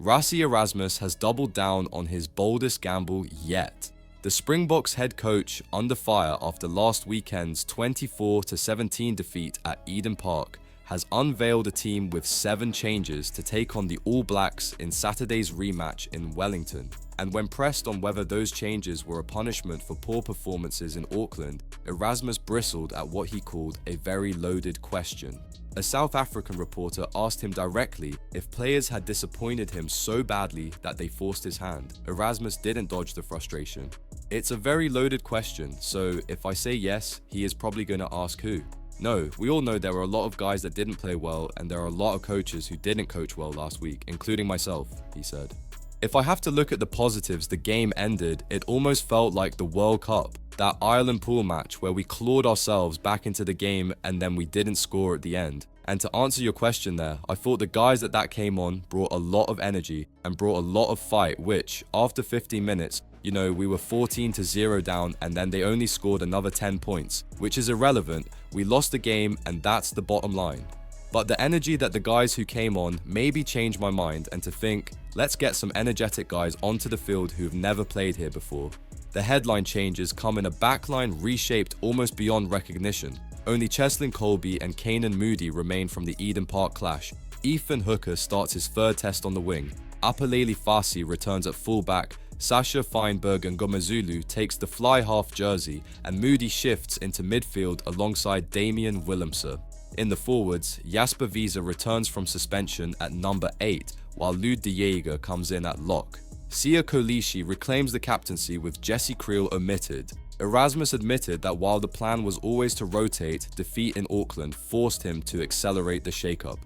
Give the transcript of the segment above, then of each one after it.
Rassie Erasmus has doubled down on his boldest gamble yet. The Springboks head coach under fire after last weekend's 24-17 defeat at Eden Park has unveiled a team with 7 changes to take on the All Blacks in Saturday's rematch in Wellington. And when pressed on whether those changes were a punishment for poor performances in Auckland, Erasmus bristled at what he called a very loaded question. A South African reporter asked him directly if players had disappointed him so badly that they forced his hand. Erasmus didn't dodge the frustration. It's a very loaded question, so if I say yes, he is probably going to ask who. No, we all know there were a lot of guys that didn't play well, and there are a lot of coaches who didn't coach well last week, including myself, he said. If I have to look at the positives the game ended, it almost felt like the World Cup, that Ireland pool match where we clawed ourselves back into the game and then we didn't score at the end. And to answer your question there, I thought the guys that came on brought a lot of energy and brought a lot of fight, which, after 15 minutes, we were 14-0 down and then they only scored another 10 points, which is irrelevant. We lost the game and that's the bottom line. But the energy that the guys who came on maybe changed my mind and to think, let's get some energetic guys onto the field who've never played here before. The headline changes come in a backline reshaped almost beyond recognition. Only Cheslin Colby and Kanan Moody remain from the Eden Park clash. Ethan Hooker starts his 3rd test on the wing. Apaleli Fasi returns at fullback. Sasha Feinberg and Gomezulu takes the fly half jersey, and Moody shifts into midfield alongside Damian Willemse. In the forwards, Jasper Wiese returns from suspension at number 8, while Lud de Jager comes in at lock. Sia Kolishi reclaims the captaincy with Jesse Creel omitted. Erasmus admitted that while the plan was always to rotate, defeat in Auckland forced him to accelerate the shake-up.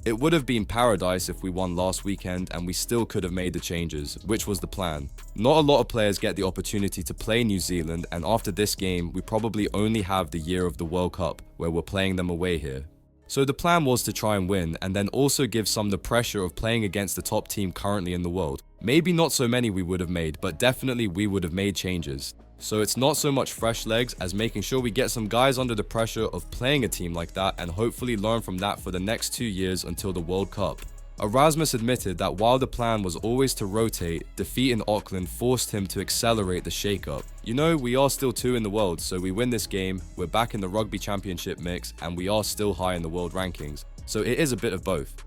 It would have been paradise if we won last weekend and we still could have made the changes, which was the plan. Not a lot of players get the opportunity to play New Zealand, and after this game, we probably only have the year of the World Cup, where we're playing them away here. So the plan was to try and win, and then also give some the pressure of playing against the top team currently in the world. Maybe not so many we would have made, but definitely we would have made changes. So it's not so much fresh legs as making sure we get some guys under the pressure of playing a team like that and hopefully learn from that for the next 2 years until the World Cup. Erasmus admitted that while the plan was always to rotate, defeat in Auckland forced him to accelerate the shake-up. We are still 2 in the world, so we win this game, we're back in the rugby championship mix, and we are still high in the world rankings. So it is a bit of both.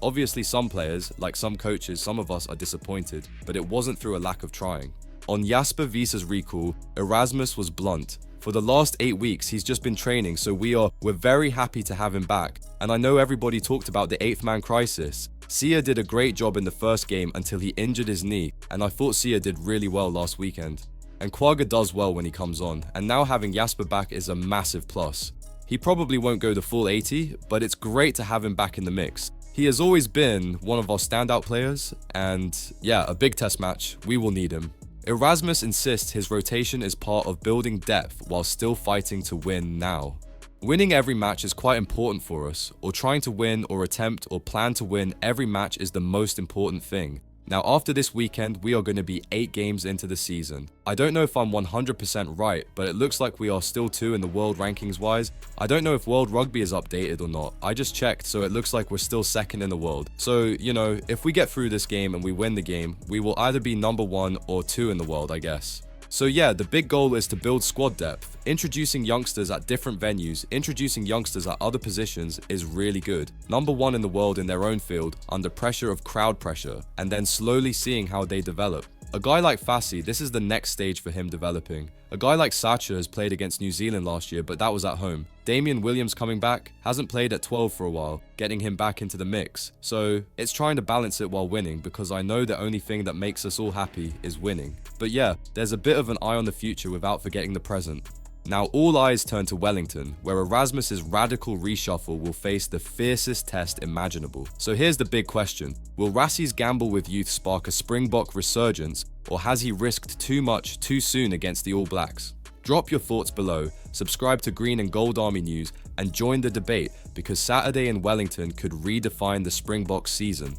Obviously some players, like some coaches, some of us are disappointed, but it wasn't through a lack of trying. On Jasper Wiese's recall, Erasmus was blunt. For the last 8 weeks, he's just been training, so we're very happy to have him back. And I know everybody talked about the 8th man crisis. Sia did a great job in the first game until he injured his knee, and I thought Sia did really well last weekend. And Quagga does well when he comes on, and now having Jasper back is a massive plus. He probably won't go the full 80, but it's great to have him back in the mix. He has always been one of our standout players, and yeah, a big test match, we will need him. Erasmus insists his rotation is part of building depth while still fighting to win now. Winning every match is quite important for us, or trying to win or attempt or plan to win every match is the most important thing. Now after this weekend, we are going to be 8 games into the season. I don't know if I'm 100% right, but it looks like we are still 2 in the world rankings wise. I don't know if World Rugby is updated or not. I just checked, so it looks like we're still 2nd in the world. So, if we get through this game and we win the game, we will either be number 1 or 2 in the world, I guess. So yeah, the big goal is to build squad depth. Introducing youngsters at different venues, introducing youngsters at other positions is really good. Number 1 in the world in their own field, under pressure of crowd pressure, and then slowly seeing how they develop. A guy like Fasi, this is the next stage for him developing. A guy like Sacha has played against New Zealand last year, but that was at home. Damian Williams coming back, hasn't played at 12 for a while, getting him back into the mix. So it's trying to balance it while winning, because I know the only thing that makes us all happy is winning. But yeah, there's a bit of an eye on the future without forgetting the present. Now all eyes turn to Wellington, where Erasmus's radical reshuffle will face the fiercest test imaginable. So here's the big question. Will Rassie's gamble with youth spark a Springbok resurgence, or has he risked too much too soon against the All Blacks? Drop your thoughts below, subscribe to Green and Gold Army News, and join the debate, because Saturday in Wellington could redefine the Springboks season.